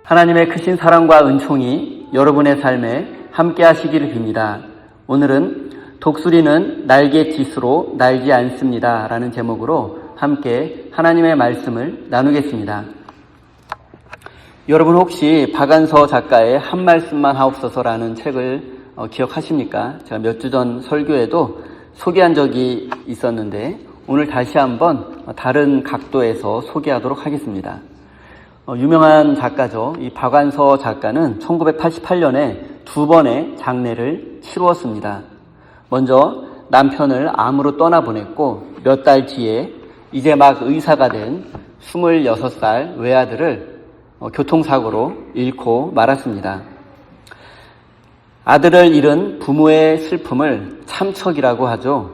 하나님의 크신 사랑과 은총이 여러분의 삶에 함께 하시기를 빕니다. 오늘은 독수리는 날갯짓으로 날지 않습니다 라는 제목으로 함께 하나님의 말씀을 나누겠습니다. 여러분 혹시 박안서 작가의 한 말씀만 하옵소서라는 책을 기억하십니까? 제가 몇 주 전 설교에도 소개한 적이 있었는데 오늘 다시 한번 다른 각도에서 소개하도록 하겠습니다. 유명한 작가죠. 이 박안서 작가는 1988년에 두 번의 장례를 치루었습니다. 먼저 남편을 암으로 떠나보냈고 몇 달 뒤에 이제 막 의사가 된 26살 외아들을 교통사고로 잃고 말았습니다. 아들을 잃은 부모의 슬픔을 참척이라고 하죠.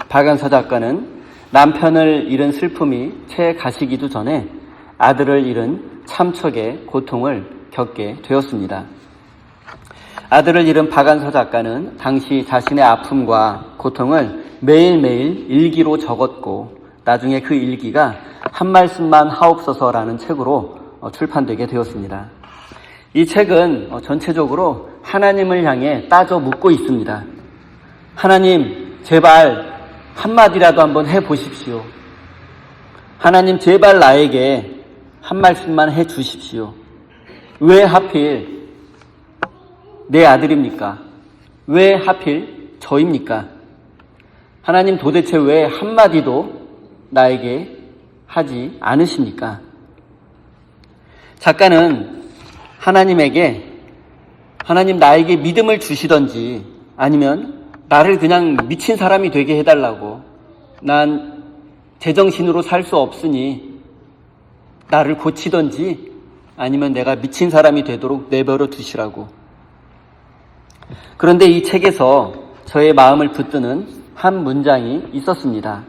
박안서 작가는 남편을 잃은 슬픔이 채 가시기도 전에 아들을 잃은 참척의 고통을 겪게 되었습니다. 아들을 잃은 박안서 작가는 당시 자신의 아픔과 고통을 매일매일 일기로 적었고 나중에 그 일기가 한 말씀만 하옵소서라는 책으로 출판되게 되었습니다. 이 책은 전체적으로 하나님을 향해 따져 묻고 있습니다. 하나님, 제발 한마디라도 한번 해보십시오. 하나님, 제발 나에게 한 말씀만 해주십시오. 왜 하필 내 아들입니까? 왜 하필 저입니까? 하나님, 도대체 왜 한마디도 나에게 하지 않으십니까? 작가는 하나님에게 하나님 나에게 믿음을 주시던지 아니면 나를 그냥 미친 사람이 되게 해달라고, 난 제정신으로 살 수 없으니 나를 고치던지 아니면 내가 미친 사람이 되도록 내버려 두시라고. 그런데 이 책에서 저의 마음을 붙드는 한 문장이 있었습니다.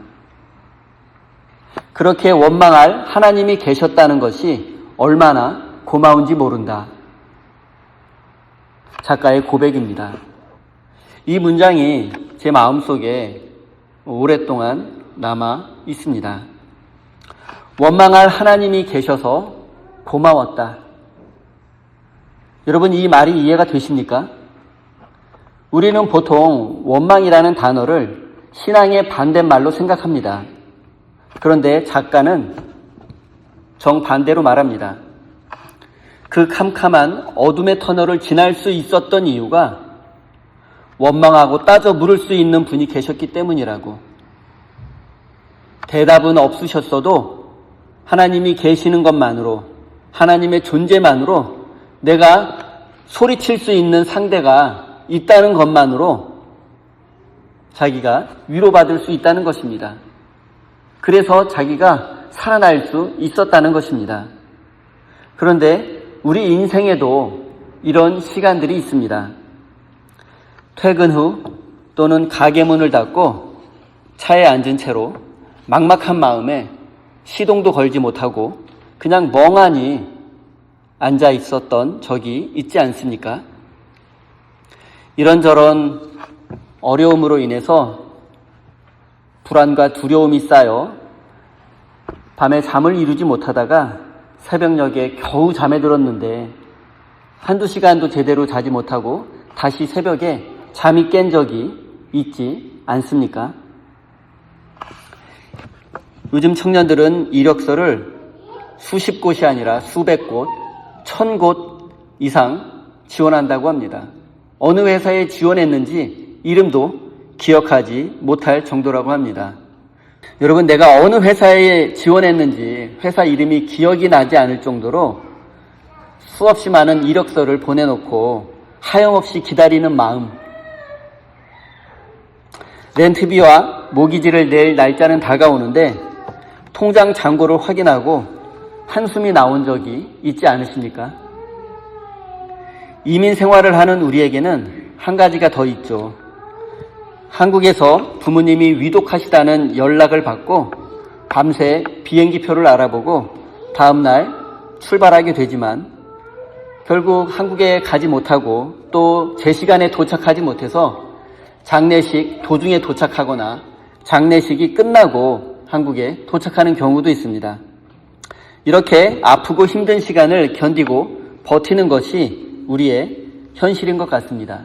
그렇게 원망할 하나님이 계셨다는 것이 얼마나 고마운지 모른다. 작가의 고백입니다. 이 문장이 제 마음속에 오랫동안 남아 있습니다. 원망할 하나님이 계셔서 고마웠다. 여러분, 이 말이 이해가 되십니까? 우리는 보통 원망이라는 단어를 신앙의 반대말로 생각합니다. 그런데 작가는 정반대로 말합니다. 그 캄캄한 어둠의 터널을 지날 수 있었던 이유가 원망하고 따져 물을 수 있는 분이 계셨기 때문이라고. 대답은 없으셨어도 하나님이 계시는 것만으로, 하나님의 존재만으로 내가 소리칠 수 있는 상대가 있다는 것만으로 자기가 위로받을 수 있다는 것입니다. 그래서 자기가 살아날 수 있었다는 것입니다. 그런데 우리 인생에도 이런 시간들이 있습니다. 퇴근 후 또는 가게 문을 닫고 차에 앉은 채로 막막한 마음에 시동도 걸지 못하고 그냥 멍하니 앉아 있었던 적이 있지 않습니까? 이런저런 어려움으로 인해서 불안과 두려움이 쌓여 밤에 잠을 이루지 못하다가 새벽녘에 겨우 잠에 들었는데 한두 시간도 제대로 자지 못하고 다시 새벽에 잠이 깬 적이 있지 않습니까? 요즘 청년들은 이력서를 수십 곳이 아니라 수백 곳, 1000곳 이상 지원한다고 합니다. 어느 회사에 지원했는지 이름도 기억하지 못할 정도라고 합니다. 여러분, 내가 어느 회사에 지원했는지 회사 이름이 기억이 나지 않을 정도로 수없이 많은 이력서를 보내놓고 하염없이 기다리는 마음. 렌트비와 모기지를 낼 날짜는 다가오는데 통장 잔고를 확인하고 한숨이 나온 적이 있지 않으십니까? 이민 생활을 하는 우리에게는 한 가지가 더 있죠. 한국에서 부모님이 위독하시다는 연락을 받고 밤새 비행기표를 알아보고 다음날 출발하게 되지만 결국 한국에 가지 못하고 또 제 시간에 도착하지 못해서 장례식 도중에 도착하거나 장례식이 끝나고 한국에 도착하는 경우도 있습니다. 이렇게 아프고 힘든 시간을 견디고 버티는 것이 우리의 현실인 것 같습니다.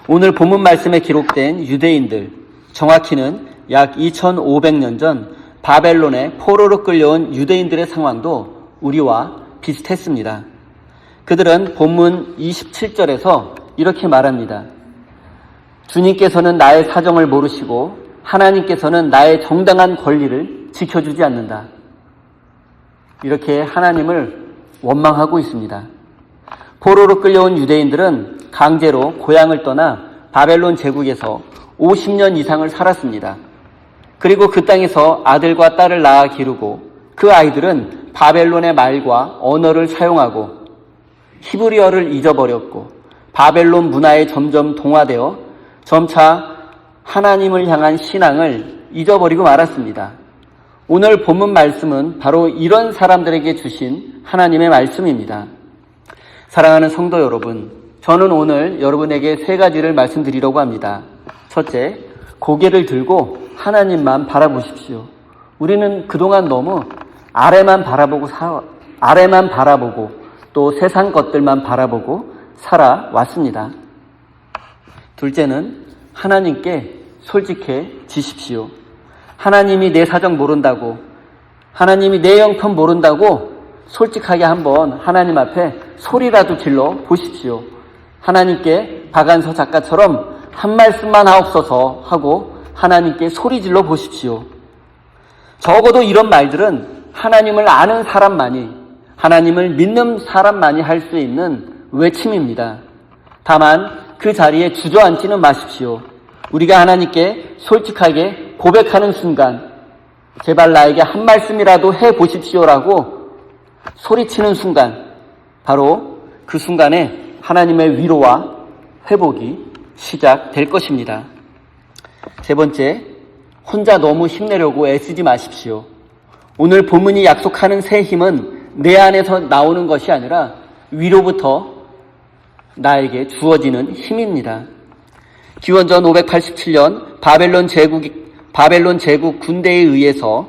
오늘 본문 말씀에 기록된 유대인들, 정확히는 약 2500년 전 바벨론에 포로로 끌려온 유대인들의 상황도 우리와 비슷했습니다. 그들은 본문 27절에서 이렇게 말합니다. 주님께서는 나의 사정을 모르시고 하나님께서는 나의 정당한 권리를 지켜주지 않는다. 이렇게 하나님을 원망하고 있습니다. 포로로 끌려온 유대인들은 강제로 고향을 떠나 바벨론 제국에서 50년 이상을 살았습니다. 그리고 그 땅에서 아들과 딸을 낳아 기르고 그 아이들은 바벨론의 말과 언어를 사용하고 히브리어를 잊어버렸고 바벨론 문화에 점점 동화되어 점차 하나님을 향한 신앙을 잊어버리고 말았습니다. 오늘 본문 말씀은 바로 이런 사람들에게 주신 하나님의 말씀입니다. 사랑하는 성도 여러분, 저는 오늘 여러분에게 세 가지를 말씀드리려고 합니다. 첫째, 고개를 들고 하나님만 바라보십시오. 우리는 그동안 너무 아래만 바라보고 또 세상 것들만 바라보고 살아왔습니다. 둘째는 하나님께 솔직해지십시오. 하나님이 내 사정 모른다고, 하나님이 내 형편 모른다고 솔직하게 한번 하나님 앞에 소리라도 질러 보십시오. 하나님께 박안서 작가처럼 한 말씀만 하옵소서 하고 하나님께 소리 질러 보십시오. 적어도 이런 말들은 하나님을 아는 사람만이, 하나님을 믿는 사람만이 할 수 있는 외침입니다. 다만 그 자리에 주저앉지는 마십시오. 우리가 하나님께 솔직하게 고백하는 순간, 제발 나에게 한 말씀이라도 해보십시오라고 소리치는 순간, 바로 그 순간에 하나님의 위로와 회복이 시작될 것입니다. 세 번째, 혼자 너무 힘내려고 애쓰지 마십시오. 오늘 본문이 약속하는 새 힘은 내 안에서 나오는 것이 아니라 위로부터 나에게 주어지는 힘입니다. 기원전 587년 바벨론 제국 군대에 의해서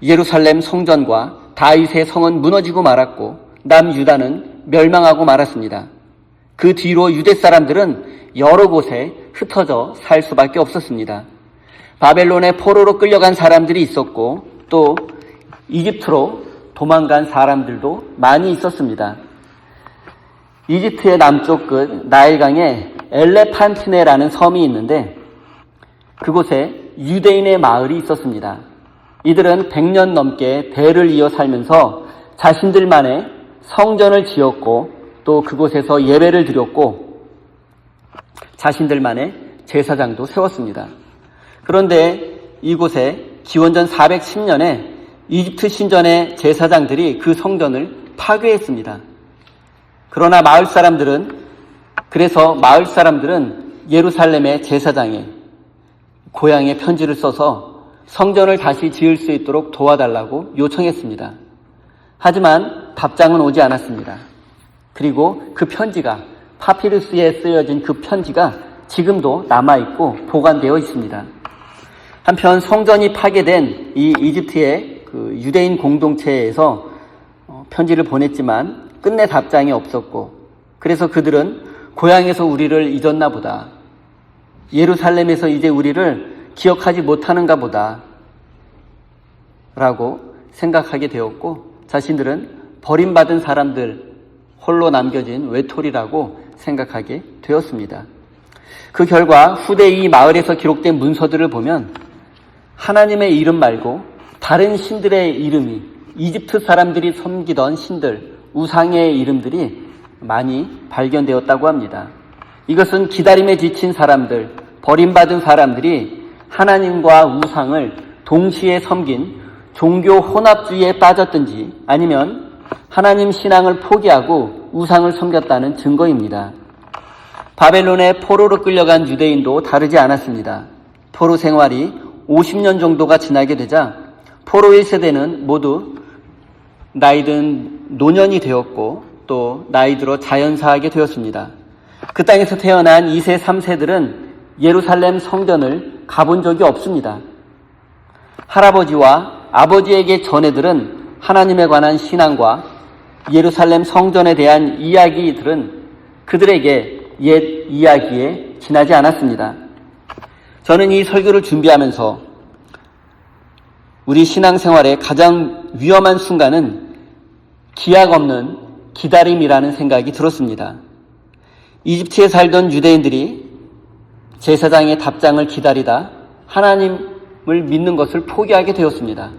예루살렘 성전과 다윗의 성은 무너지고 말았고 남유다는 멸망하고 말았습니다. 그 뒤로 유대 사람들은 여러 곳에 흩어져 살 수밖에 없었습니다. 바벨론에 포로로 끌려간 사람들이 있었고 또 이집트로 도망간 사람들도 많이 있었습니다. 이집트의 남쪽 끝 나일강에 엘레판티네라는 섬이 있는데 그곳에 유대인의 마을이 있었습니다. 이들은 100년 넘게 대를 이어 살면서 자신들만의 성전을 지었고 또 그곳에서 예배를 드렸고 자신들만의 제사장도 세웠습니다. 그런데 이곳에 기원전 410년에 이집트 신전의 제사장들이 그 성전을 파괴했습니다. 그러나 마을 사람들은 예루살렘의 제사장에 고향에 편지를 써서 성전을 다시 지을 수 있도록 도와달라고 요청했습니다. 하지만 답장은 오지 않았습니다. 그리고 그 편지가, 파피루스에 쓰여진 그 편지가 지금도 남아있고 보관되어 있습니다. 한편 성전이 파괴된 이 이집트의 그 유대인 공동체에서 편지를 보냈지만 끝내 답장이 없었고, 그래서 그들은 고향에서 우리를 잊었나 보다, 예루살렘에서 이제 우리를 기억하지 못하는가 보다 라고 생각하게 되었고, 자신들은 버림받은 사람들, 홀로 남겨진 외톨이라고 생각하게 되었습니다. 그 결과 후대 이 마을에서 기록된 문서들을 보면 하나님의 이름 말고 다른 신들의 이름이, 이집트 사람들이 섬기던 신들, 우상의 이름들이 많이 발견되었다고 합니다. 이것은 기다림에 지친 사람들, 버림받은 사람들이 하나님과 우상을 동시에 섬긴 종교 혼합주의에 빠졌든지 아니면 하나님 신앙을 포기하고 우상을 섬겼다는 증거입니다. 바벨론에 포로로 끌려간 유대인도 다르지 않았습니다. 포로 생활이 50년 정도가 지나게 되자 포로 1세대는 모두 나이든 노년이 되었고 또 나이 들어 자연사하게 되었습니다. 그 땅에서 태어난 2세, 3세들은 예루살렘 성전을 가본 적이 없습니다. 할아버지와 아버지에게 전해들은 하나님에 관한 신앙과 예루살렘 성전에 대한 이야기들은 그들에게 옛 이야기에 지나지 않았습니다. 저는 이 설교를 준비하면서 우리 신앙생활의 가장 위험한 순간은 기약 없는 기다림이라는 생각이 들었습니다. 이집트에 살던 유대인들이 제사장의 답장을 기다리다 하나님을 믿는 것을 포기하게 되었습니다.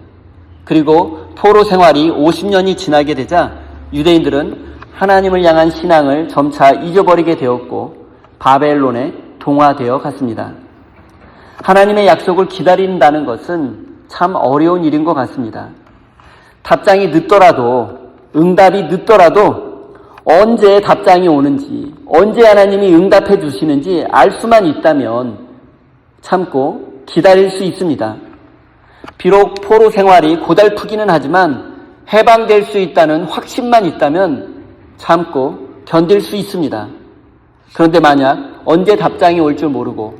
그리고 포로 생활이 50년이 지나게 되자 유대인들은 하나님을 향한 신앙을 점차 잊어버리게 되었고 바벨론에 동화되어 갔습니다. 하나님의 약속을 기다린다는 것은 참 어려운 일인 것 같습니다. 답장이 늦더라도, 응답이 늦더라도 언제 답장이 오는지, 언제 하나님이 응답해 주시는지 알 수만 있다면 참고 기다릴 수 있습니다. 비록 포로 생활이 고달프기는 하지만 해방될 수 있다는 확신만 있다면 참고 견딜 수 있습니다. 그런데 만약 언제 답장이 올 줄 모르고,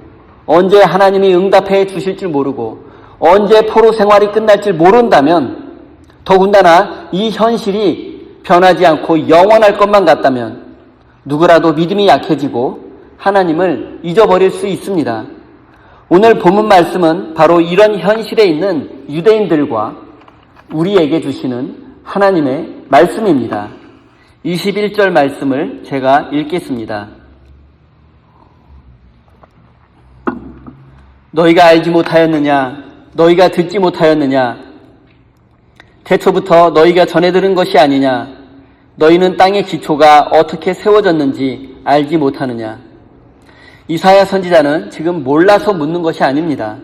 언제 하나님이 응답해 주실 줄 모르고, 언제 포로 생활이 끝날 줄 모른다면, 더군다나 이 현실이 변하지 않고 영원할 것만 같다면 누구라도 믿음이 약해지고 하나님을 잊어버릴 수 있습니다. 오늘 본문 말씀은 바로 이런 현실에 있는 유대인들과 우리에게 주시는 하나님의 말씀입니다. 21절 말씀을 제가 읽겠습니다. 너희가 알지 못하였느냐? 너희가 듣지 못하였느냐? 태초부터 너희가 전해 들은 것이 아니냐? 너희는 땅의 기초가 어떻게 세워졌는지 알지 못하느냐? 이사야 선지자는 지금 몰라서 묻는 것이 아닙니다.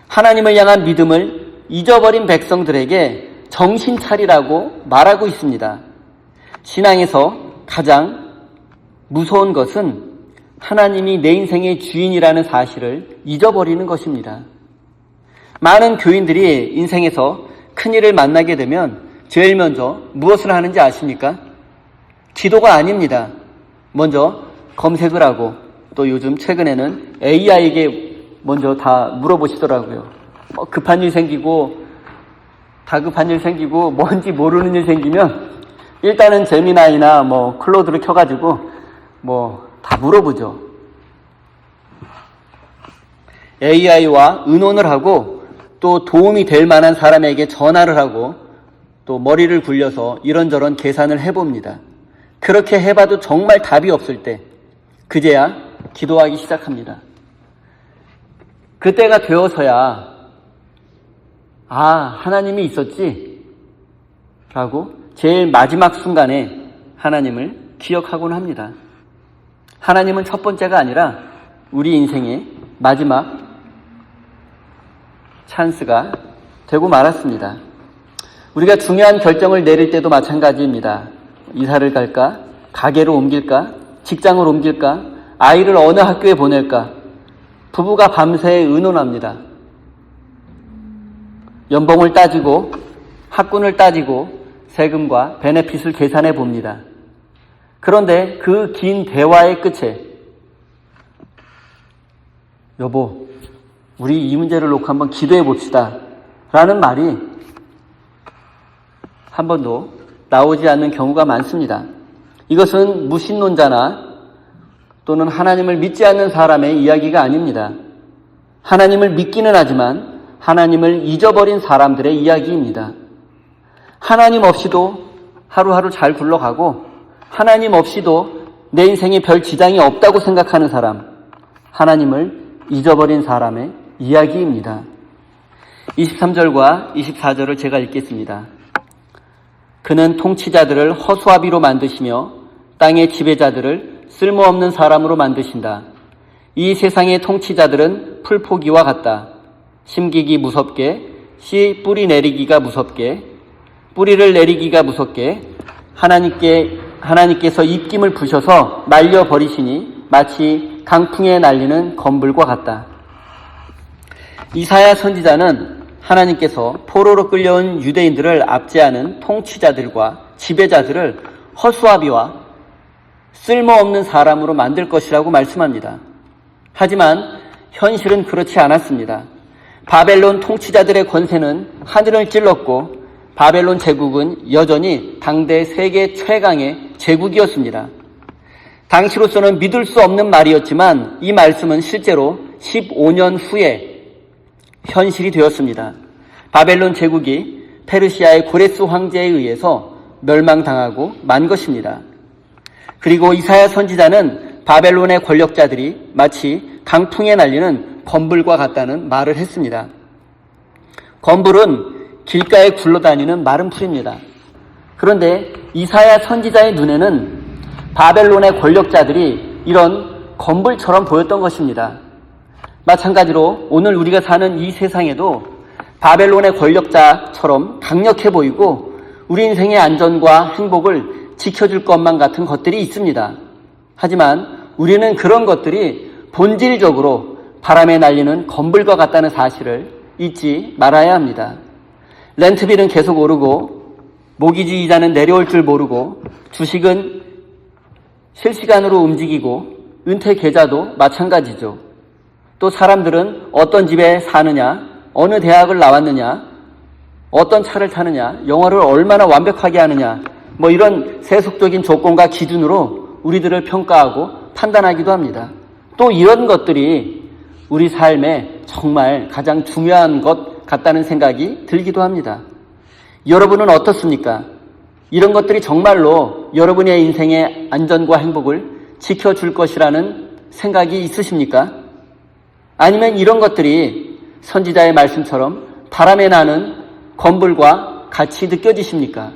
하나님을 향한 믿음을 잊어버린 백성들에게 정신 차리라고 말하고 있습니다. 신앙에서 가장 무서운 것은 하나님이 내 인생의 주인이라는 사실을 잊어버리는 것입니다. 많은 교인들이 인생에서 큰일을 만나게 되면 제일 먼저 무엇을 하는지 아십니까? 기도가 아닙니다. 먼저 검색을 하고 또 요즘 최근에는 AI에게 먼저 다 물어보시더라고요. 급한 일 생기고 다급한 일 생기고 뭔지 모르는 일 생기면 일단은 제미나이나 클로드를 켜가지고 다 물어보죠. AI와 의논을 하고 또 도움이 될 만한 사람에게 전화를 하고 또 머리를 굴려서 이런저런 계산을 해봅니다. 그렇게 해봐도 정말 답이 없을 때 그제야 기도하기 시작합니다. 그때가 되어서야 하나님이 있었지 라고 제일 마지막 순간에 하나님을 기억하곤 합니다. 하나님은 첫 번째가 아니라 우리 인생의 마지막 찬스가 되고 말았습니다. 우리가 중요한 결정을 내릴 때도 마찬가지입니다. 이사를 갈까? 가게로 옮길까? 직장을 옮길까? 아이를 어느 학교에 보낼까? 부부가 밤새 의논합니다. 연봉을 따지고 학군을 따지고 세금과 베네핏을 계산해 봅니다. 그런데 그 긴 대화의 끝에 여보, 우리 이 문제를 놓고 한번 기도해 봅시다 라는 말이 한 번도 나오지 않는 경우가 많습니다. 이것은 무신론자나 또는 하나님을 믿지 않는 사람의 이야기가 아닙니다. 하나님을 믿기는 하지만 하나님을 잊어버린 사람들의 이야기입니다. 하나님 없이도 하루하루 잘 굴러가고 하나님 없이도 내 인생에 별 지장이 없다고 생각하는 사람, 하나님을 잊어버린 사람의 이야기입니다. 23절과 24절을 제가 읽겠습니다. 그는 통치자들을 허수아비로 만드시며 땅의 지배자들을 쓸모없는 사람으로 만드신다. 이 세상의 통치자들은 풀포기와 같다. 심기기 무섭게, 씨 뿌리 내리기가 무섭게, 뿌리를 내리기가 무섭게 하나님께서 입김을 부셔서 말려버리시니 마치 강풍에 날리는 검불과 같다. 이사야 선지자는 하나님께서 포로로 끌려온 유대인들을 압제하는 통치자들과 지배자들을 허수아비와 쓸모없는 사람으로 만들 것이라고 말씀합니다. 하지만 현실은 그렇지 않았습니다. 바벨론 통치자들의 권세는 하늘을 찔렀고 바벨론 제국은 여전히 당대 세계 최강의 제국이었습니다. 당시로서는 믿을 수 없는 말이었지만 이 말씀은 실제로 15년 후에 현실이 되었습니다. 바벨론 제국이 페르시아의 고레스 황제에 의해서 멸망당하고 만 것입니다. 그리고 이사야 선지자는 바벨론의 권력자들이 마치 강풍에 날리는 건불과 같다는 말을 했습니다. 건불은 길가에 굴러다니는 마른 풀입니다. 그런데 이사야 선지자의 눈에는 바벨론의 권력자들이 이런 건불처럼 보였던 것입니다. 마찬가지로 오늘 우리가 사는 이 세상에도 바벨론의 권력자처럼 강력해 보이고 우리 인생의 안전과 행복을 지켜줄 것만 같은 것들이 있습니다. 하지만 우리는 그런 것들이 본질적으로 바람에 날리는 건불과 같다는 사실을 잊지 말아야 합니다. 렌트비는 계속 오르고 모기지 이자는 내려올 줄 모르고 주식은 실시간으로 움직이고 은퇴 계좌도 마찬가지죠. 또 사람들은 어떤 집에 사느냐, 어느 대학을 나왔느냐, 어떤 차를 타느냐, 영어를 얼마나 완벽하게 하느냐, 이런 세속적인 조건과 기준으로 우리들을 평가하고 판단하기도 합니다. 또 이런 것들이 우리 삶에 정말 가장 중요한 것 같다는 생각이 들기도 합니다. 여러분은 어떻습니까? 이런 것들이 정말로 여러분의 인생의 안전과 행복을 지켜줄 것이라는 생각이 있으십니까? 아니면 이런 것들이 선지자의 말씀처럼 바람에 나는 건불과 같이 느껴지십니까?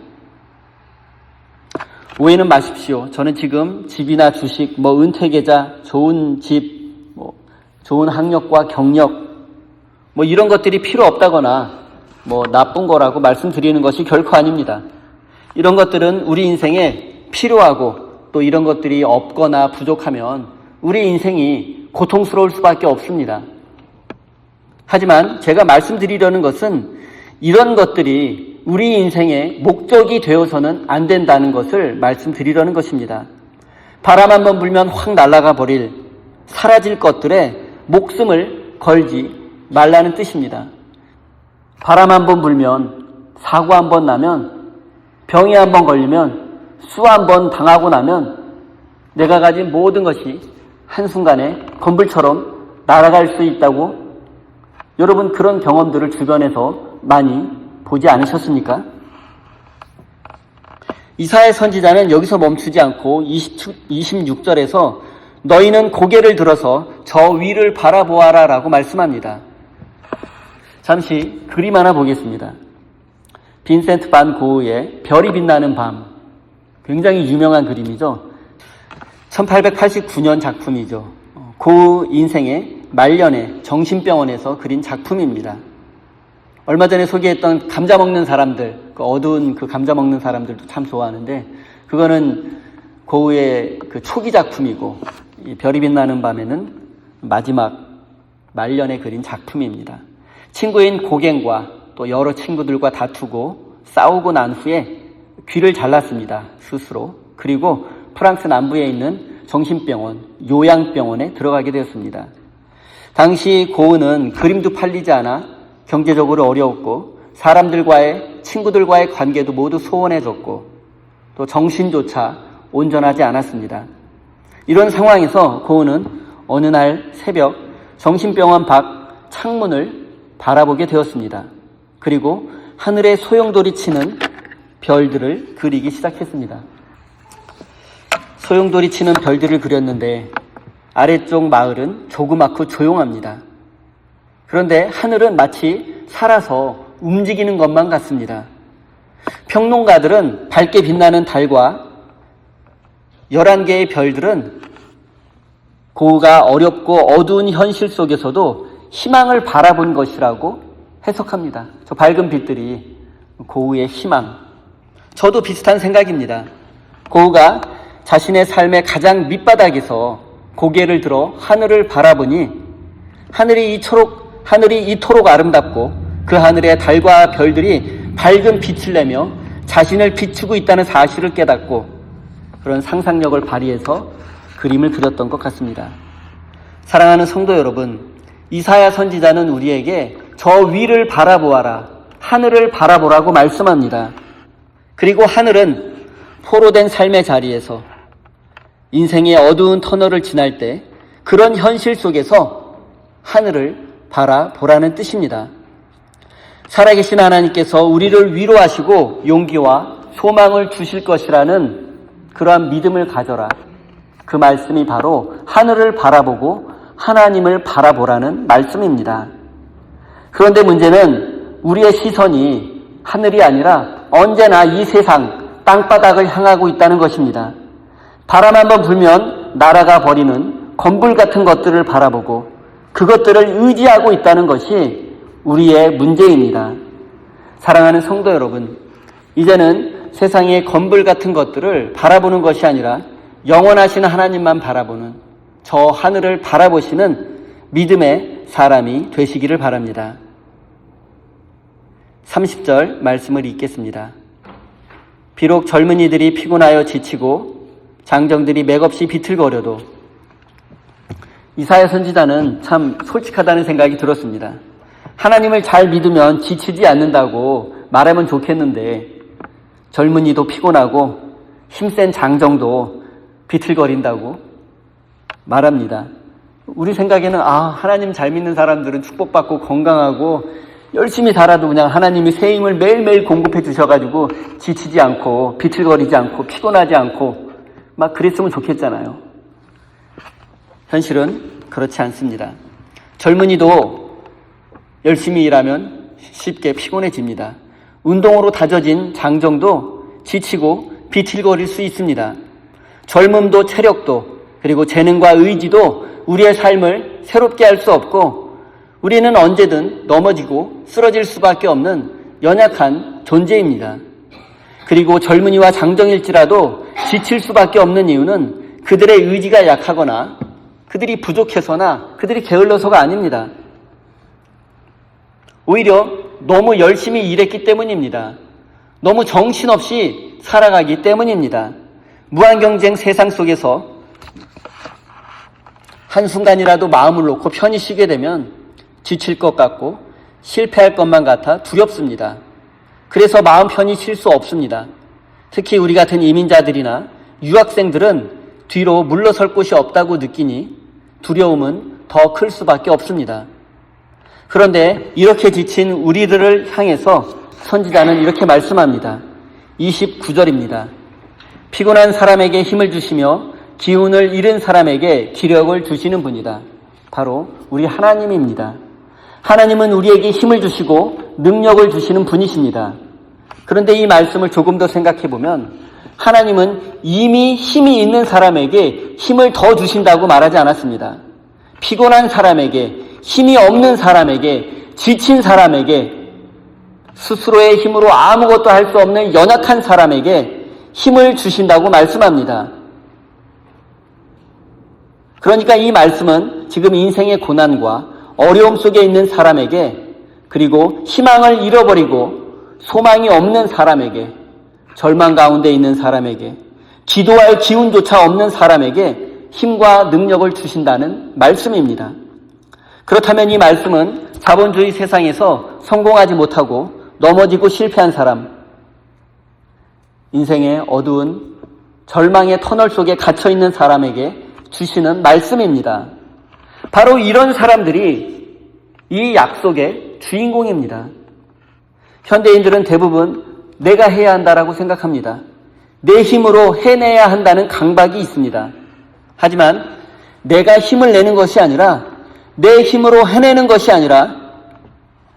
오해는 마십시오. 저는 지금 집이나 주식, 은퇴계좌, 좋은 집, 좋은 학력과 경력, 이런 것들이 필요 없다거나 나쁜 거라고 말씀드리는 것이 결코 아닙니다. 이런 것들은 우리 인생에 필요하고 또 이런 것들이 없거나 부족하면 우리 인생이 고통스러울 수밖에 없습니다. 하지만 제가 말씀드리려는 것은 이런 것들이 우리 인생의 목적이 되어서는 안 된다는 것을 말씀드리려는 것입니다. 바람 한번 불면 확 날아가 버릴 사라질 것들에 목숨을 걸지 말라는 뜻입니다. 바람 한번 불면, 사고 한번 나면, 병이 한번 걸리면, 수 한번 당하고 나면 내가 가진 모든 것이 한순간에 건불처럼 날아갈 수 있다고 여러분 그런 경험들을 주변에서 많이 보지 않으셨습니까? 이사야 선지자는 여기서 멈추지 않고 26절에서 너희는 고개를 들어서 저 위를 바라보아라 라고 말씀합니다. 잠시 그림 하나 보겠습니다. 빈센트 반 고흐의 별이 빛나는 밤, 굉장히 유명한 그림이죠. 1889년 작품이죠. 고흐 인생의 말년에 정신병원에서 그린 작품입니다. 얼마 전에 소개했던 감자 먹는 사람들, 그 어두운 그 감자 먹는 사람들도 참 좋아하는데 그거는 고흐의 그 초기 작품이고 이 별이 빛나는 밤에는 마지막 말년에 그린 작품입니다. 친구인 고갱과 또 여러 친구들과 다투고 싸우고 난 후에 귀를 잘랐습니다. 스스로. 그리고 프랑스 남부에 있는 정신병원, 요양병원에 들어가게 되었습니다. 당시 고흐는 그림도 팔리지 않아 경제적으로 어려웠고 사람들과의 친구들과의 관계도 모두 소원해졌고 또 정신조차 온전하지 않았습니다. 이런 상황에서 고흐는 어느 날 새벽 정신병원 밖 창문을 바라보게 되었습니다. 그리고 하늘에 소용돌이 치는 별들을 그리기 시작했습니다. 소용돌이 치는 별들을 그렸는데 아래쪽 마을은 조그맣고 조용합니다. 그런데 하늘은 마치 살아서 움직이는 것만 같습니다. 평론가들은 밝게 빛나는 달과 11개의 별들은 고흐가 어렵고 어두운 현실 속에서도 희망을 바라본 것이라고 해석합니다. 저 밝은 빛들이 고흐의 희망. 저도 비슷한 생각입니다. 고흐가 자신의 삶의 가장 밑바닥에서 고개를 들어 하늘을 바라보니 하늘이 이토록 아름답고 그 하늘의 달과 별들이 밝은 빛을 내며 자신을 비추고 있다는 사실을 깨닫고 그런 상상력을 발휘해서 그림을 그렸던 것 같습니다. 사랑하는 성도 여러분, 이사야 선지자는 우리에게 저 위를 바라보아라, 하늘을 바라보라고 말씀합니다. 그리고 하늘은 포로된 삶의 자리에서 인생의 어두운 터널을 지날 때 그런 현실 속에서 하늘을 바라보라는 뜻입니다. 살아계신 하나님께서 우리를 위로하시고 용기와 소망을 주실 것이라는 그러한 믿음을 가져라. 그 말씀이 바로 하늘을 바라보고 하나님을 바라보라는 말씀입니다. 그런데 문제는 우리의 시선이 하늘이 아니라 언제나 이 세상 땅바닥을 향하고 있다는 것입니다. 바람 한번 불면 날아가 버리는 건불 같은 것들을 바라보고 그것들을 의지하고 있다는 것이 우리의 문제입니다. 사랑하는 성도 여러분, 이제는 세상의 건불 같은 것들을 바라보는 것이 아니라 영원하신 하나님만 바라보는 저 하늘을 바라보시는 믿음의 사람이 되시기를 바랍니다. 30절 말씀을 읽겠습니다. 비록 젊은이들이 피곤하여 지치고 장정들이 맥없이 비틀거려도, 이사야 선지자는 참 솔직하다는 생각이 들었습니다. 하나님을 잘 믿으면 지치지 않는다고 말하면 좋겠는데 젊은이도 피곤하고 힘센 장정도 비틀거린다고 말합니다. 우리 생각에는 하나님 잘 믿는 사람들은 축복받고 건강하고 열심히 살아도 그냥 하나님이 새 힘을 매일매일 공급해 주셔가지고 지치지 않고 비틀거리지 않고 피곤하지 않고 막 그랬으면 좋겠잖아요. 현실은 그렇지 않습니다. 젊은이도 열심히 일하면 쉽게 피곤해집니다. 운동으로 다져진 장정도 지치고 비틀거릴 수 있습니다. 젊음도 체력도 그리고 재능과 의지도 우리의 삶을 새롭게 할 수 없고 우리는 언제든 넘어지고 쓰러질 수밖에 없는 연약한 존재입니다. 그리고 젊은이와 장정일지라도 지칠 수밖에 없는 이유는 그들의 의지가 약하거나 그들이 부족해서나 그들이 게을러서가 아닙니다. 오히려 너무 열심히 일했기 때문입니다. 너무 정신없이 살아가기 때문입니다. 무한경쟁 세상 속에서 한순간이라도 마음을 놓고 편히 쉬게 되면 지칠 것 같고 실패할 것만 같아 두렵습니다. 그래서 마음 편히 쉴 수 없습니다. 특히 우리 같은 이민자들이나 유학생들은 뒤로 물러설 곳이 없다고 느끼니 두려움은 더 클 수밖에 없습니다. 그런데 이렇게 지친 우리들을 향해서 선지자는 이렇게 말씀합니다. 29절입니다. 피곤한 사람에게 힘을 주시며 기운을 잃은 사람에게 기력을 주시는 분이다. 바로 우리 하나님입니다. 하나님은 우리에게 힘을 주시고 능력을 주시는 분이십니다. 그런데 이 말씀을 조금 더 생각해 보면 하나님은 이미 힘이 있는 사람에게 힘을 더 주신다고 말하지 않았습니다. 피곤한 사람에게, 힘이 없는 사람에게, 지친 사람에게, 스스로의 힘으로 아무것도 할 수 없는 연약한 사람에게 힘을 주신다고 말씀합니다. 그러니까 이 말씀은 지금 인생의 고난과 어려움 속에 있는 사람에게, 그리고 희망을 잃어버리고 소망이 없는 사람에게, 절망 가운데 있는 사람에게, 기도할 기운조차 없는 사람에게 힘과 능력을 주신다는 말씀입니다. 그렇다면 이 말씀은 자본주의 세상에서 성공하지 못하고 넘어지고 실패한 사람, 인생의 어두운 절망의 터널 속에 갇혀있는 사람에게 주시는 말씀입니다. 바로 이런 사람들이 이 약속의 주인공입니다. 현대인들은 대부분 내가 해야 한다라고 생각합니다. 내 힘으로 해내야 한다는 강박이 있습니다. 하지만 내가 힘을 내는 것이 아니라, 내 힘으로 해내는 것이 아니라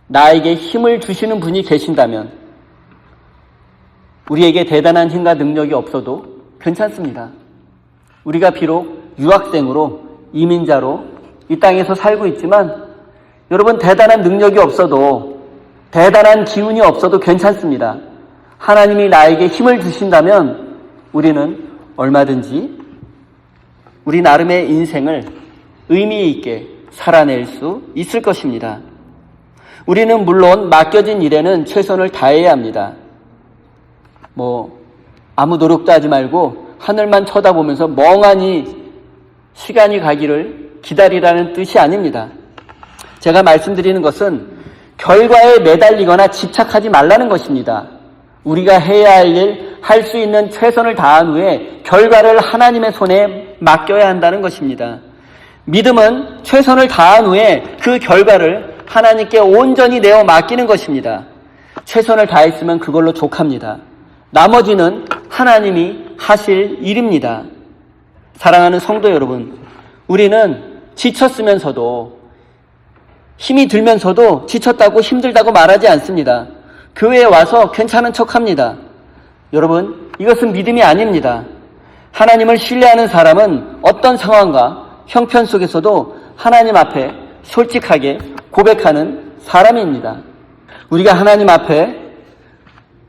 나에게 힘을 주시는 분이 계신다면 우리에게 대단한 힘과 능력이 없어도 괜찮습니다. 우리가 비록 유학생으로, 이민자로 이 땅에서 살고 있지만 여러분, 대단한 능력이 없어도, 대단한 기운이 없어도 괜찮습니다. 하나님이 나에게 힘을 주신다면 우리는 얼마든지 우리 나름의 인생을 의미 있게 살아낼 수 있을 것입니다. 우리는 물론 맡겨진 일에는 최선을 다해야 합니다. 아무 노력도 하지 말고 하늘만 쳐다보면서 멍하니 시간이 가기를 기다리라는 뜻이 아닙니다. 제가 말씀드리는 것은 결과에 매달리거나 집착하지 말라는 것입니다. 우리가 해야 할 일, 할 수 있는 최선을 다한 후에 결과를 하나님의 손에 맡겨야 한다는 것입니다. 믿음은 최선을 다한 후에 그 결과를 하나님께 온전히 내어 맡기는 것입니다. 최선을 다했으면 그걸로 족합니다. 나머지는 하나님이 하실 일입니다. 사랑하는 성도 여러분, 우리는 지쳤으면서도 힘이 들면서도 지쳤다고 힘들다고 말하지 않습니다. 교회에 와서 괜찮은 척합니다. 여러분, 이것은 믿음이 아닙니다. 하나님을 신뢰하는 사람은 어떤 상황과 형편 속에서도 하나님 앞에 솔직하게 고백하는 사람입니다. 우리가 하나님 앞에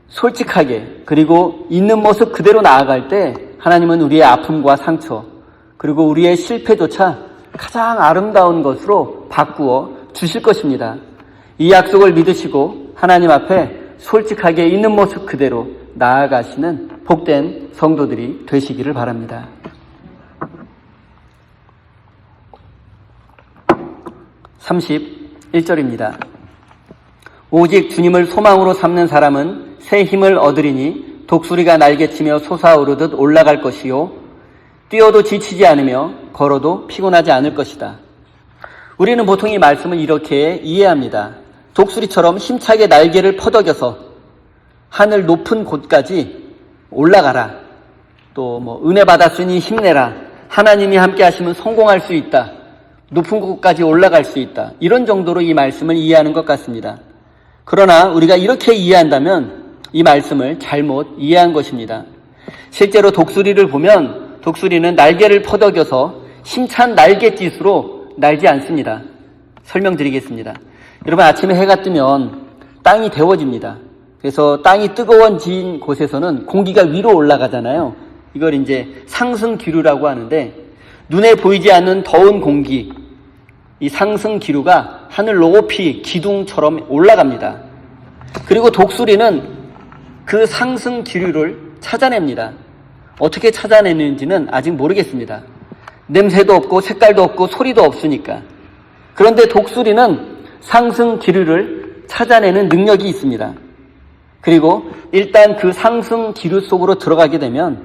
솔직하게 그리고 있는 모습 그대로 나아갈 때 하나님은 우리의 아픔과 상처 그리고 우리의 실패조차 가장 아름다운 것으로 바꾸어 주실 것입니다. 이 약속을 믿으시고 하나님 앞에 솔직하게 있는 모습 그대로 나아가시는 복된 성도들이 되시기를 바랍니다. 31절입니다. 오직 주님을 소망으로 삼는 사람은 새 힘을 얻으리니 독수리가 날개치며 솟아오르듯 올라갈 것이요 뛰어도 지치지 않으며 걸어도 피곤하지 않을 것이다. 우리는 보통 이 말씀을 이렇게 이해합니다. 독수리처럼 힘차게 날개를 퍼덕여서 하늘 높은 곳까지 올라가라. 또 은혜 받았으니 힘내라. 하나님이 함께 하시면 성공할 수 있다. 높은 곳까지 올라갈 수 있다. 이런 정도로 이 말씀을 이해하는 것 같습니다. 그러나 우리가 이렇게 이해한다면 이 말씀을 잘못 이해한 것입니다. 실제로 독수리를 보면 독수리는 날개를 퍼덕여서 힘찬 날갯짓으로 날지 않습니다. 설명드리겠습니다. 여러분, 아침에 해가 뜨면 땅이 데워집니다. 그래서 땅이 뜨거워진 곳에서는 공기가 위로 올라가잖아요. 이걸 이제 상승 기류라고 하는데 눈에 보이지 않는 더운 공기, 이 상승 기류가 하늘 높이 기둥처럼 올라갑니다. 그리고 독수리는 그 상승 기류를 찾아냅니다. 어떻게 찾아내는지는 아직 모르겠습니다. 냄새도 없고 색깔도 없고 소리도 없으니까. 그런데 독수리는 상승 기류를 찾아내는 능력이 있습니다. 그리고 일단 그 상승 기류 속으로 들어가게 되면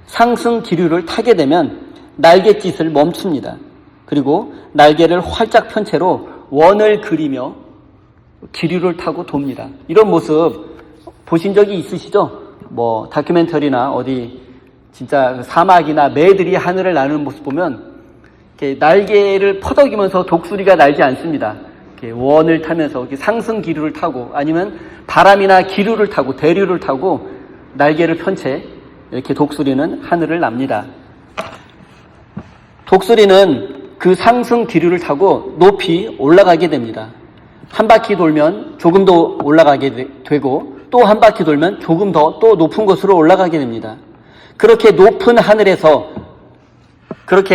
상승 기류를 타게 되면 날갯짓을 멈춥니다. 그리고 날개를 활짝 편 채로 원을 그리며 기류를 타고 돕니다. 이런 모습 보신 적이 있으시죠? 다큐멘터리나 어디 진짜 사막이나 매들이 하늘을 나르는 모습 보면 이렇게 날개를 퍼덕이면서 독수리가 날지 않습니다. 이렇게 원을 타면서 이렇게 상승 기류를 타고 아니면 바람이나 기류를 타고 대류를 타고 날개를 편 채 이렇게 독수리는 하늘을 납니다. 독수리는 그 상승 기류를 타고 높이 올라가게 됩니다. 한 바퀴 돌면 조금 더 올라가게 되고 또 한 바퀴 돌면 조금 더 또 높은 곳으로 올라가게 됩니다. 그렇게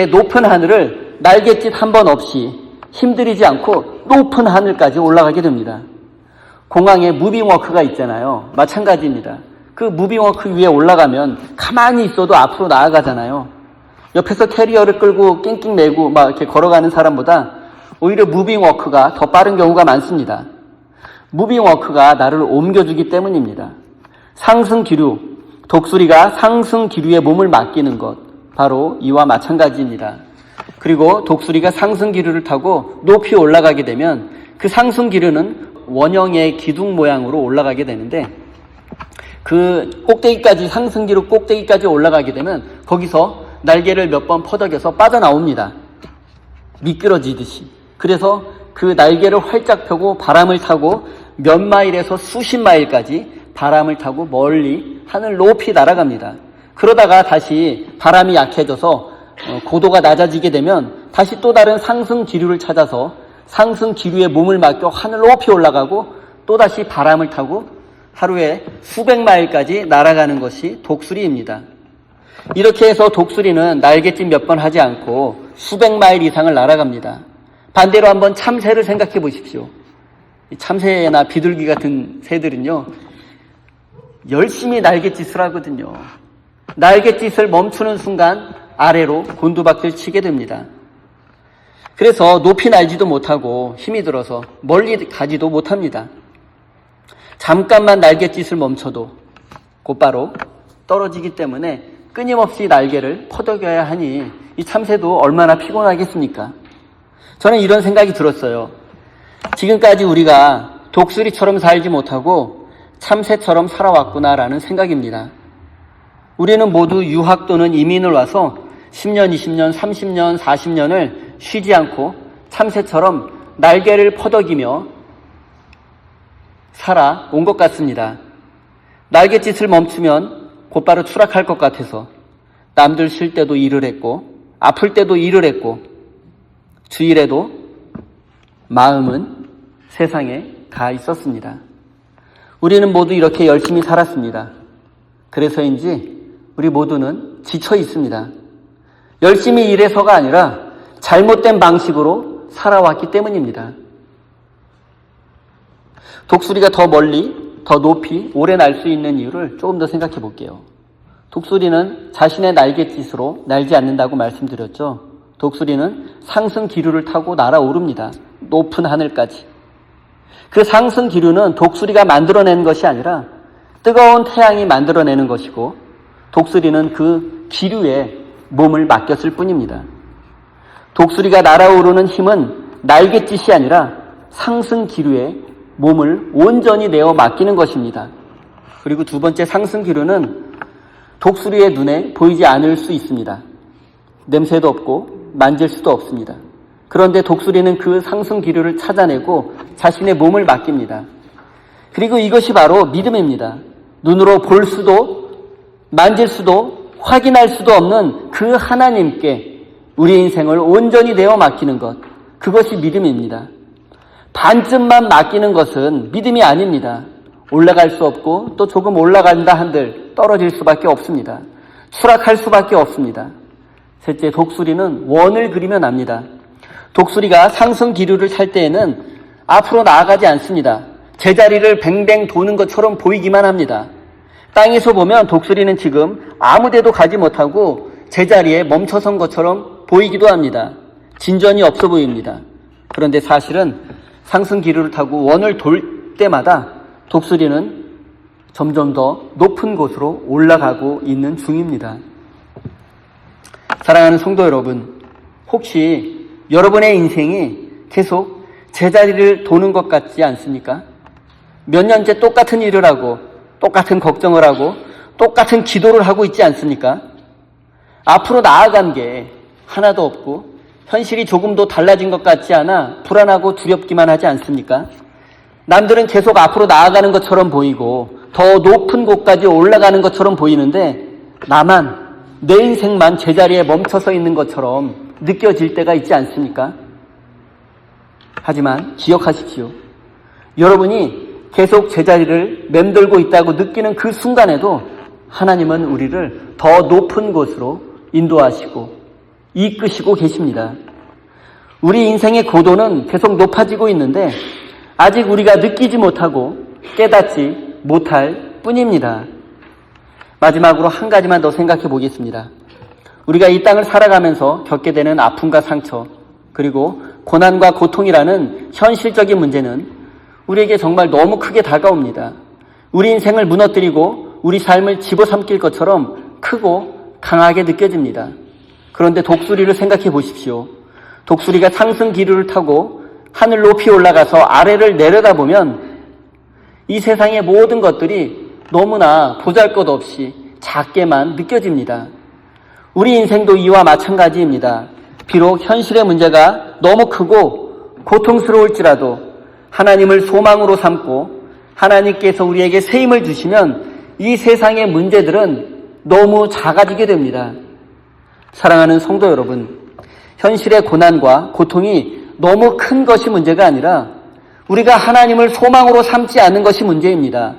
높은 하늘을 날갯짓 한 번 없이 힘들이지 않고 높은 하늘까지 올라가게 됩니다. 공항에 무빙워크가 있잖아요. 마찬가지입니다. 그 무빙워크 위에 올라가면 가만히 있어도 앞으로 나아가잖아요. 옆에서 캐리어를 끌고 낑낑 매고 이렇게 걸어가는 사람보다 오히려 무빙워크가 더 빠른 경우가 많습니다. 무빙워크가 나를 옮겨주기 때문입니다. 상승 기류, 독수리가 상승 기류에 몸을 맡기는 것, 바로 이와 마찬가지입니다. 그리고 독수리가 상승 기류를 타고 높이 올라가게 되면 그 상승 기류는 원형의 기둥 모양으로 올라가게 되는데 그 꼭대기까지 상승 기류 꼭대기까지 올라가게 되면 거기서 날개를 몇 번 퍼덕여서 빠져나옵니다. 미끄러지듯이. 그래서 그 날개를 활짝 펴고 바람을 타고 몇 마일에서 수십 마일까지 바람을 타고 멀리 하늘 높이 날아갑니다. 그러다가 다시 바람이 약해져서 고도가 낮아지게 되면 다시 또 다른 상승 기류를 찾아서 상승 기류에 몸을 맡겨 하늘 높이 올라가고 또다시 바람을 타고 하루에 수백 마일까지 날아가는 것이 독수리입니다. 이렇게 해서 독수리는 날갯짓 몇 번 하지 않고 수백 마일 이상을 날아갑니다. 반대로 한번 참새를 생각해 보십시오. 참새나 비둘기 같은 새들은요, 열심히 날갯짓을 하거든요. 날갯짓을 멈추는 순간 아래로 곤두박질 치게 됩니다. 그래서 높이 날지도 못하고 힘이 들어서 멀리 가지도 못합니다. 잠깐만 날갯짓을 멈춰도 곧바로 떨어지기 때문에 끊임없이 날개를 퍼덕여야 하니 이 참새도 얼마나 피곤하겠습니까? 저는 이런 생각이 들었어요. 지금까지 우리가 독수리처럼 살지 못하고 참새처럼 살아왔구나라는 생각입니다. 우리는 모두 유학 또는 이민을 와서 10년, 20년, 30년, 40년을 쉬지 않고 참새처럼 날개를 퍼덕이며 살아온 것 같습니다. 날갯짓을 멈추면 곧바로 추락할 것 같아서 남들 쉴 때도 일을 했고 아플 때도 일을 했고 주일에도 마음은 세상에 가 있었습니다. 우리는 모두 이렇게 열심히 살았습니다. 그래서인지 우리 모두는 지쳐 있습니다. 열심히 일해서가 아니라 잘못된 방식으로 살아왔기 때문입니다. 독수리가 더 멀리, 더 높이, 오래 날 수 있는 이유를 조금 더 생각해 볼게요. 독수리는 자신의 날갯짓으로 날지 않는다고 말씀드렸죠. 독수리는 상승 기류를 타고 날아오릅니다. 높은 하늘까지. 그 상승 기류는 독수리가 만들어낸 것이 아니라 뜨거운 태양이 만들어내는 것이고 독수리는 그 기류에 몸을 맡겼을 뿐입니다. 독수리가 날아오르는 힘은 날갯짓이 아니라 상승 기류에 몸을 온전히 내어 맡기는 것입니다. 그리고 두 번째 상승 기류는 독수리의 눈에 보이지 않을 수 있습니다. 냄새도 없고 만질 수도 없습니다. 그런데 독수리는 그 상승 기류를 찾아내고 자신의 몸을 맡깁니다. 그리고 이것이 바로 믿음입니다. 눈으로 볼 수도 만질 수도 확인할 수도 없는 그 하나님께 우리 인생을 온전히 내어 맡기는 것, 그것이 믿음입니다. 반쯤만 맡기는 것은 믿음이 아닙니다. 올라갈 수 없고 또 조금 올라간다 한들 떨어질 수밖에 없습니다. 추락할 수밖에 없습니다. 셋째, 독수리는 원을 그리면 압니다. 독수리가 상승 기류를 탈 때에는 앞으로 나아가지 않습니다. 제자리를 뱅뱅 도는 것처럼 보이기만 합니다. 땅에서 보면 독수리는 지금 아무 데도 가지 못하고 제자리에 멈춰선 것처럼 보이기도 합니다. 진전이 없어 보입니다. 그런데 사실은 상승 기류를 타고 원을 돌 때마다 독수리는 점점 더 높은 곳으로 올라가고 있는 중입니다. 사랑하는 성도 여러분, 혹시 여러분의 인생이 계속 제자리를 도는 것 같지 않습니까? 몇 년째 똑같은 일을 하고 똑같은 걱정을 하고 똑같은 기도를 하고 있지 않습니까? 앞으로 나아간 게 하나도 없고 현실이 조금도 달라진 것 같지 않아 불안하고 두렵기만 하지 않습니까? 남들은 계속 앞으로 나아가는 것처럼 보이고 더 높은 곳까지 올라가는 것처럼 보이는데 나만, 내 인생만 제자리에 멈춰서 있는 것처럼 느껴질 때가 있지 않습니까? 하지만 기억하십시오. 여러분이 계속 제자리를 맴돌고 있다고 느끼는 그 순간에도 하나님은 우리를 더 높은 곳으로 인도하시고 이끄시고 계십니다. 우리 인생의 고도는 계속 높아지고 있는데 아직 우리가 느끼지 못하고 깨닫지 못할 뿐입니다. 마지막으로 한 가지만 더 생각해 보겠습니다. 우리가 이 땅을 살아가면서 겪게 되는 아픔과 상처, 그리고 고난과 고통이라는 현실적인 문제는 우리에게 정말 너무 크게 다가옵니다. 우리 인생을 무너뜨리고 우리 삶을 집어삼킬 것처럼 크고 강하게 느껴집니다. 그런데 독수리를 생각해 보십시오. 독수리가 상승 기류를 타고 하늘 높이 올라가서 아래를 내려다보면 이 세상의 모든 것들이 너무나 보잘것없이 작게만 느껴집니다. 우리 인생도 이와 마찬가지입니다. 비록 현실의 문제가 너무 크고 고통스러울지라도 하나님을 소망으로 삼고 하나님께서 우리에게 새 힘을 주시면 이 세상의 문제들은 너무 작아지게 됩니다. 사랑하는 성도 여러분, 현실의 고난과 고통이 너무 큰 것이 문제가 아니라 우리가 하나님을 소망으로 삼지 않는 것이 문제입니다.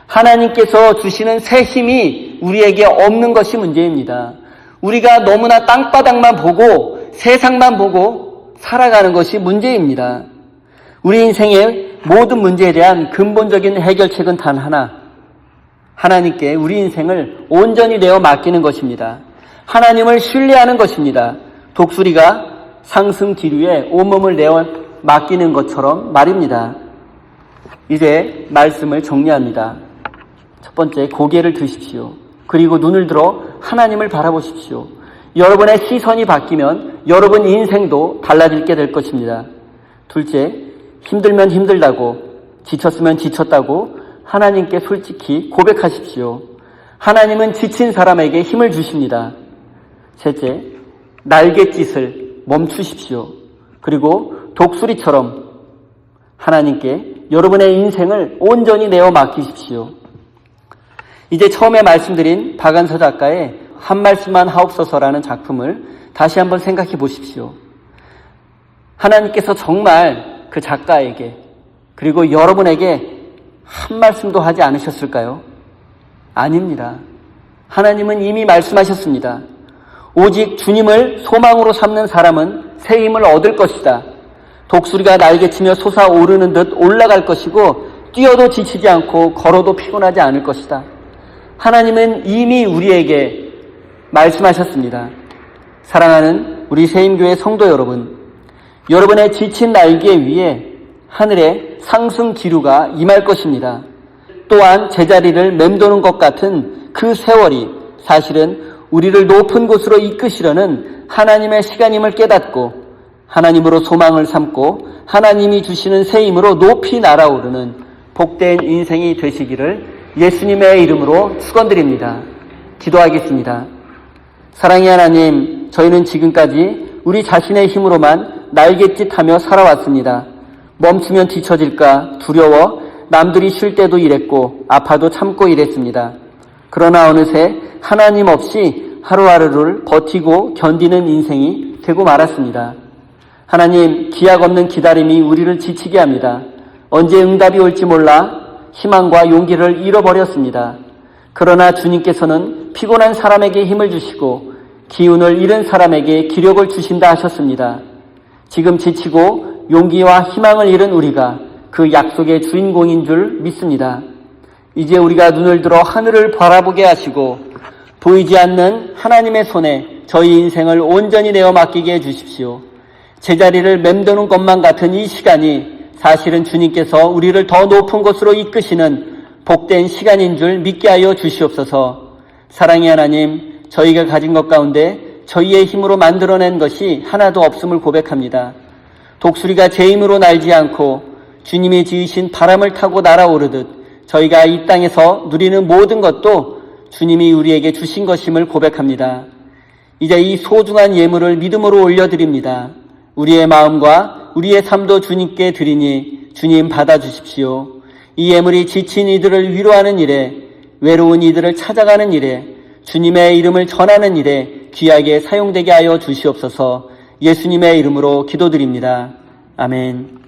하나님께서 주시는 새 힘이 우리에게 없는 것이 문제입니다. 우리가 너무나 땅바닥만 보고 세상만 보고 살아가는 것이 문제입니다. 우리 인생의 모든 문제에 대한 근본적인 해결책은 단 하나, 하나님께 우리 인생을 온전히 내어 맡기는 것입니다. 하나님을 신뢰하는 것입니다. 독수리가 상승 기류에 온몸을 내어 맡기는 것처럼 말입니다. 이제 말씀을 정리합니다. 첫 번째, 고개를 드십시오. 그리고 눈을 들어 하나님을 바라보십시오. 여러분의 시선이 바뀌면 여러분 인생도 달라지게 될 것입니다. 둘째, 힘들면 힘들다고, 지쳤으면 지쳤다고 하나님께 솔직히 고백하십시오. 하나님은 지친 사람에게 힘을 주십니다. 셋째, 날갯짓을 멈추십시오. 그리고 독수리처럼 하나님께 여러분의 인생을 온전히 내어 맡기십시오. 이제 처음에 말씀드린 박안서 작가의 한 말씀만 하옵소서라는 작품을 다시 한번 생각해 보십시오. 하나님께서 정말 그 작가에게 그리고 여러분에게 한 말씀도 하지 않으셨을까요? 아닙니다. 하나님은 이미 말씀하셨습니다. 오직 주님을 소망으로 삼는 사람은 새 힘을 얻을 것이다. 독수리가 날개치며 솟아오르는 듯 올라갈 것이고 뛰어도 지치지 않고 걸어도 피곤하지 않을 것이다. 하나님은 이미 우리에게 말씀하셨습니다. 사랑하는 우리 세임교회 성도 여러분, 여러분의 지친 날개 위에 하늘의 상승 기류가 임할 것입니다. 또한 제자리를 맴도는 것 같은 그 세월이 사실은 우리를 높은 곳으로 이끄시려는 하나님의 시간임을 깨닫고 하나님으로 소망을 삼고 하나님이 주시는 새 힘으로 높이 날아오르는 복된 인생이 되시기를 예수님의 이름으로 축원드립니다. 기도하겠습니다. 사랑의 하나님, 저희는 지금까지 우리 자신의 힘으로만 날갯짓하며 살아왔습니다. 멈추면 뒤처질까 두려워 남들이 쉴 때도 일했고 아파도 참고 일했습니다. 그러나 어느새 하나님 없이 하루하루를 버티고 견디는 인생이 되고 말았습니다. 하나님, 기약 없는 기다림이 우리를 지치게 합니다. 언제 응답이 올지 몰라 희망과 용기를 잃어버렸습니다. 그러나 주님께서는 피곤한 사람에게 힘을 주시고 기운을 잃은 사람에게 기력을 주신다 하셨습니다. 지금 지치고 용기와 희망을 잃은 우리가 그 약속의 주인공인 줄 믿습니다. 이제 우리가 눈을 들어 하늘을 바라보게 하시고 보이지 않는 하나님의 손에 저희 인생을 온전히 내어 맡기게 해주십시오. 제자리를 맴도는 것만 같은 이 시간이 사실은 주님께서 우리를 더 높은 곳으로 이끄시는 복된 시간인 줄 믿게 하여 주시옵소서. 사랑의 하나님, 저희가 가진 것 가운데 저희의 힘으로 만들어낸 것이 하나도 없음을 고백합니다. 독수리가 제 힘으로 날지 않고 주님이 지으신 바람을 타고 날아오르듯 저희가 이 땅에서 누리는 모든 것도 주님이 우리에게 주신 것임을 고백합니다. 이제 이 소중한 예물을 믿음으로 올려드립니다. 우리의 마음과 우리의 삶도 주님께 드리니 주님 받아주십시오. 이 예물이 지친 이들을 위로하는 일에, 외로운 이들을 찾아가는 일에, 주님의 이름을 전하는 일에 귀하게 사용되게 하여 주시옵소서. 예수님의 이름으로 기도드립니다. 아멘.